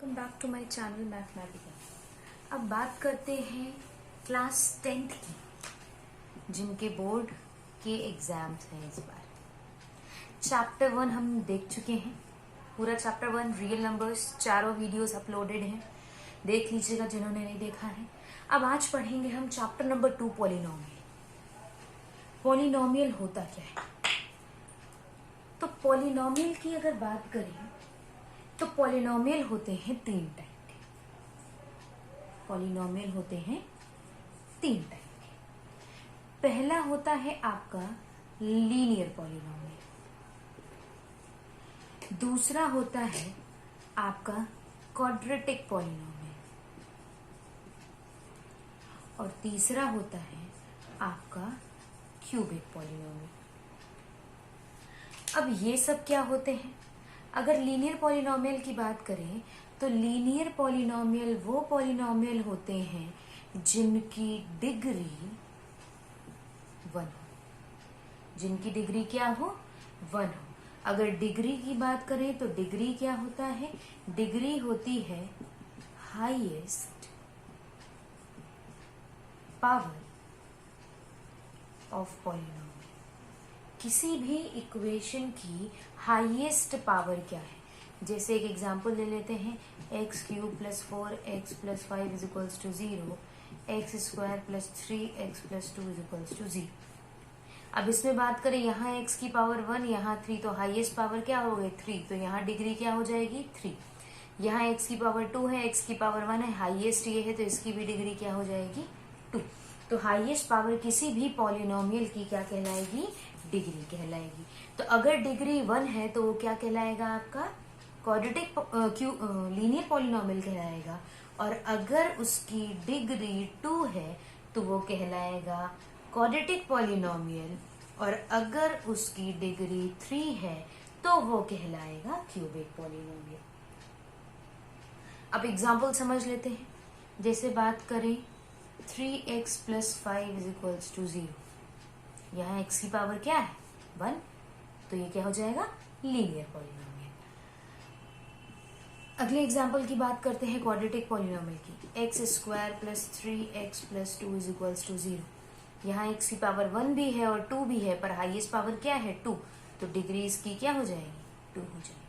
Welcome back to my channel Mathematica. अब बात करते हैं क्लास 10th की, जिनके बोर्ड के एग्जाम्स हैं इस बार। चैप्टर 1 हम देख चुके हैं, पूरा चैप्टर 1 रियल नंबर्स, चारों वीडियोस अपलोडेड हैं, देख लीजिएगा जिन्होंने नहीं देखा है। अब आज पढ़ेंगे हम चैप्टर नंबर 2 पॉलिनोमियल। पॉलिनोमियल होता क्या है? तो पॉलिनोमियल की अगर बात करें तो पॉलिनोमियल होते हैं 3 टाइप के। पॉलिनोमियल होते हैं 3 टाइप के। पहला होता है आपका लीनियर पॉलिनोमियल, दूसरा होता है आपका क्वाड्रेटिक पॉलिनोमियल, और तीसरा होता है आपका क्यूबिक पॉलिनोमियल। अब ये सब क्या होते हैं? अगर लीनियर पॉलिनोमियल की बात करें तो लीनियर पॉलिनोमियल वो पॉलिनोमियल होते हैं जिनकी डिग्री 1 हो। जिनकी डिग्री क्या हो? 1 हो। अगर डिग्री की बात करें तो डिग्री क्या होता है? डिग्री होती है हाईएस्ट पावर ऑफ पॉलिनोमियल। किसी भी इक्वेशन की हाईएस्ट पावर क्या है? जैसे एक एग्जांपल ले लेते हैं, x cube plus 4x plus 5 is equals to 0, x square plus 3x plus 2 is equals to 0। अब इसमें बात करें, यहाँ x की पावर 1, यहाँ 3, तो हाईएस्ट पावर क्या हो गई? 3, तो यहाँ डिग्री क्या हो जाएगी? 3। यहाँ x की पावर 2 है, x की पावर 1 है, हाईएस्ट ये है, तो इसकी भी डिग्री क्या हो जाएगी? 2। तो हाईएस्ट पावर किसी भी पॉलिनोमियल की क्या कहलाएगी? डिग्री कहलाएगी। तो अगर डिग्री 1 है तो वो क्या कहलाएगा? आपका क्वाड्रेटिक लीनियर पॉलिनोमियल कहलाएगा। और अगर उसकी डिग्री 2 है तो वो कहलाएगा क्वाड्रेटिक पॉलिनोमियल, और अगर उसकी डिग्री 3 है तो वो कहलाएगा क्यूबिक पॉलिनोमियल। अब एग्जाम्पल समझ लेते हैं। जैसे बात करें 3x plus 5 is equals to 0, यहाँ x की पावर क्या है? 1, तो ये क्या हो जाएगा? Linear polynomial. अगले एग्जाम्पल की बात करते हैं क्वाड्रेटिक पॉलिनोमियल की। X square plus 3x plus 2 is equals to 0, यहाँ x की पावर 1 भी है और 2 भी है, पर हाईएस्ट पावर क्या है? 2, तो डिग्री इसकी क्या हो जाएगी? 2 हो जाएगी।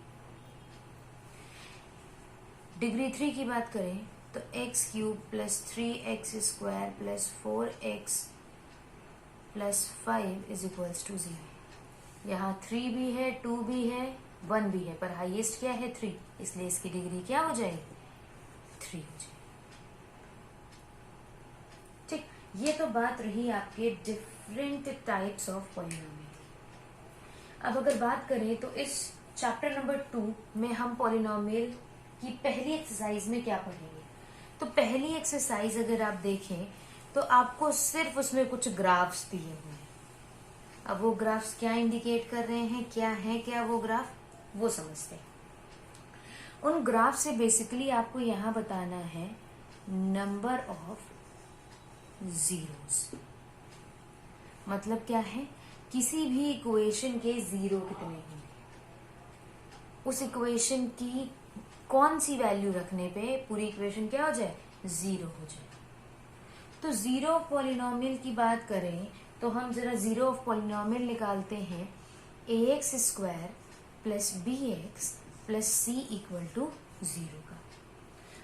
डिग्री 3 की बात करें तो x cube plus 3x square plus 4x plus 5 is equals to 0, यहाँ 3 भी है, 2 भी है, 1 भी है, पर हाईएस्ट क्या है? 3, इसलिए इसकी डिग्री क्या हो जाएगी? 3 हो जाएगी। ठीक, ये तो बात रही आपके डिफरेंट टाइप्स ऑफ पॉलिनोमियल। अब अगर बात करें तो इस चैप्टर नंबर 2 में हम पॉलिनोमियल की पहली एक्सरसाइज में क्या पढ़ेंगे? तो पहली एक्सरसाइज अगर आप देखें तो आपको सिर्फ उसमें कुछ ग्राफ्स दिए हुए हैं। अब वो ग्राफ्स क्या इंडिकेट कर रहे हैं, क्या है क्या वो ग्राफ, वो समझते हैं। उन ग्राफ से बेसिकली आपको यहां बताना है नंबर ऑफ जीरोस। मतलब क्या है? किसी भी इक्वेशन के जीरो कितने होंगे, उस इक्वेशन की कौन सी वैल्यू रखने पे पूरी इक्वेशन क्या हो जाए? 0 हो जाए। तो जीरो ऑफ पॉलिनोमियल की बात करें तो हम जरा जीरो ऑफ पॉलिनोमियल निकालते हैं। ax square plus bx plus c equal to 0 का।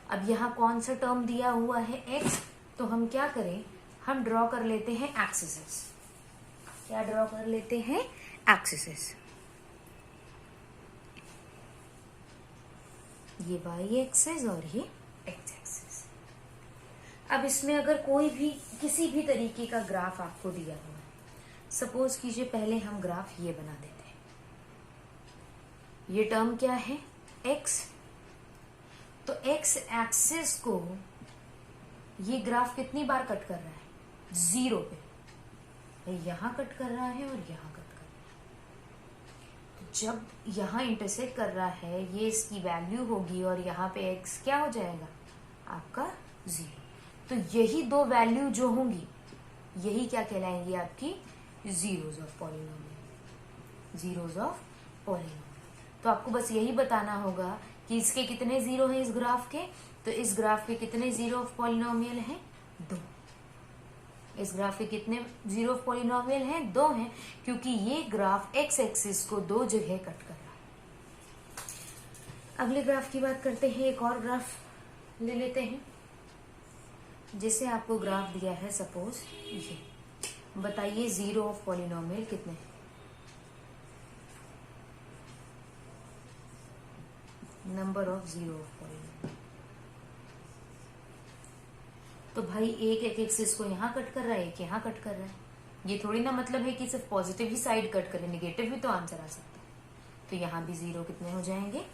अब यहाँ कौन सा टर्म दिया हुआ है? x, तो हम क्या करें? हम ड्रॉ कर लेते हैं एक्सिस। क्या ड्रॉ कर लेते हैं? एक्सिस। ये y एक्सिस और ये x एक्सिस। अब इसमें अगर कोई भी किसी भी तरीके का ग्राफ आपको दिया हुआ है, सपोज कीजिए पहले हम ग्राफ ये बना देते हैं। ये टर्म क्या है? x। तो x एक्सिस को ये ग्राफ कितनी बार कट कर रहा है? 0 पे। यहां कट कर रहा है और यहां कट कर रहा है। तो जब यहां इंटरसेक्ट कर रहा है, ये इसकी वैल्यू होगी और यहाँ पे x क्या हो जाएगा? आपका 0। तो यही दो वैल्यू जो होंगी यही क्या कहलाएंगी? आपकी zeros of polynomial. Zeros of polynomial. तो आपको बस यही बताना होगा कि इसके कितने जीरो हैं इस ग्राफ के, तो इस ग्राफ के कितने जीरो ऑफ पॉलिनोमियल हैं, 2। इस ग्राफ के कितने जीरो ऑफ पॉलिनोमियल हैं, 2 हैं, क्योंकि ये ग्राफ एक्स एक्सिस को 2 जगह कट कर रहा है। अगले ग्राफ की बात करते हैं, एक और ग्राफ ले लेते हैं। जिससे आपको ग्राफ दिया है सपोज ये, बताइए जीरो ऑफ पॉलिनोमियल कितने हैं। Number of zero of polynomial, तो भाई एक एक्सिस को यहाँ कट कर रहा है, एक यहाँ कट कर रहा है। ये थोड़ी ना मतलब है कि सिर्फ पॉजिटिव ही साइड कट करे, निगेटिव भी तो आंसर आ सकता है। तो यहाँ भी जीरो कितने हो जाएंगे,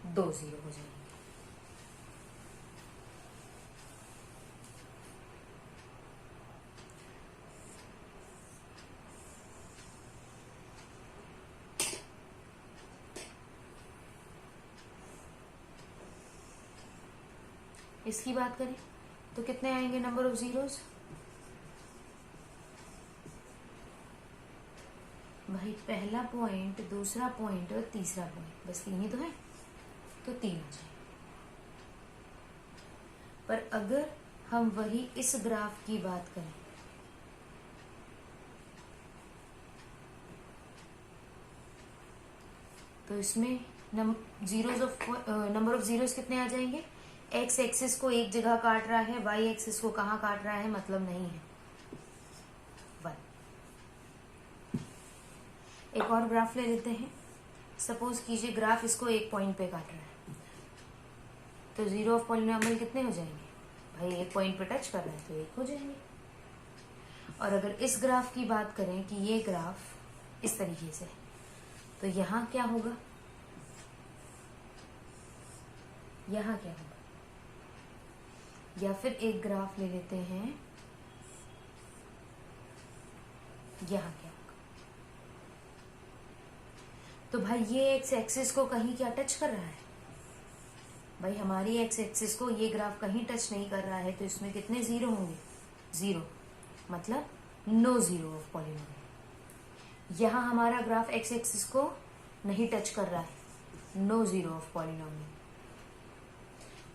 2 जीरो हो जाएंगे। इसकी बात करें तो कितने आएंगे नंबर ऑफ जीरोस, भाई पहला पॉइंट, दूसरा पॉइंट और तीसरा पॉइंट, बस 3 ही तो है, तो 3 आ जाए। पर अगर हम वही इस ग्राफ की बात करें, तो इसमें नंबर ऑफ जीरोस कितने आ जाएंगे। एक्स एक्सिस को एक जगह काट रहा है, वाई एक्सिस को कहाँ काट रहा है मतलब नहीं है, 1। एक और ग्राफ ले लेते हैं। सपोज कीजिए ग्राफ इसको एक पॉइंट पे काट रहा है, तो जीरो ऑफ पॉलिनोमियल कितने हो जाएंगे, भाई एक पॉइंट पे टच कर रहा है तो 1 हो जाएंगे। और अगर इस ग्राफ की बात करें कि ये ग्राफ इस तरीके से, तो यहाँ क्या होगा, यहाँ क्या होगा, या फिर एक ग्राफ ले लेते हैं, यहाँ क्या होगा। तो भाई ये एक्स एक्सिस को कहीं क्या टच कर रहा है, भाई हमारी एक्स एक्सिस को ये ग्राफ कहीं टच नहीं कर रहा है, तो इसमें कितने जीरो होंगे, 0, मतलब नो जीरो ऑफ पॉलिनोमियल। यहाँ हमारा ग्राफ एक्स एक्सिस को नहीं टच कर रहा है, नो जीरो ऑफ पॉलिनोमियल।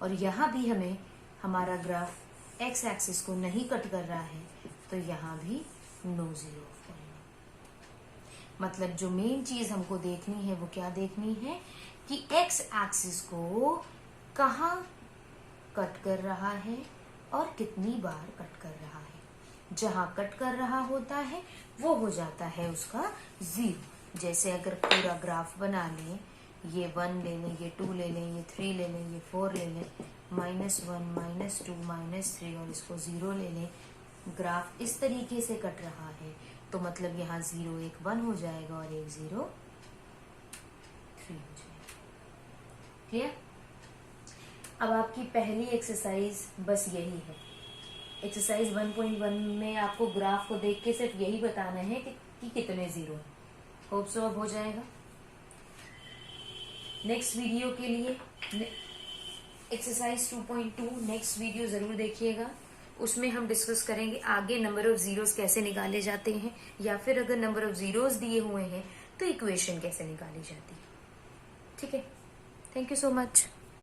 और यहाँ भी हमें हमारा ग्राफ एक्स एक्सिस को नहीं कट कर रहा है, तो यहाँ भी नो जीरो ऑफ पॉलिनोमियल। मतलब जो मेन चीज हमको देखनी है वो क्या देखनी है कि एक्स एक्सिस को कहाँ कट कर रहा है और कितनी बार कट कर रहा है। जहां कट कर रहा होता है वो हो जाता है उसका 0। जैसे अगर पूरा ग्राफ बना लें, ये 1 ले लें, ये 2 ले लें, ये 3 ले लें, ये 4 ले लें, -1, -2, -3 और इसको 0 ले लें, ग्राफ इस तरीके से कट रहा है, तो मतलब यहाँ 0 1 1 हो जाएगा और 1 0 3 हो जाएगा। क्लियर। अब आपकी पहली एक्सरसाइज बस यही है। एक्सरसाइज 1.1 में आपको ग्राफ को देख के सिर्फ यही बताना है कि कितने जीरो है। होप सो अब हो जाएगा। नेक्स्ट वीडियो के लिए एक्सरसाइज 2.2 नेक्स्ट वीडियो जरूर देखिएगा। उसमें हम डिस्कस करेंगे आगे नंबर ऑफ जीरोस कैसे निकाले जाते हैं, या फिर अगर नंबर ऑफ जीरोस दिए हुए हैं तो इक्वेशन कैसे निकाली जाती है। ठीक है, थैंक यू सो मच।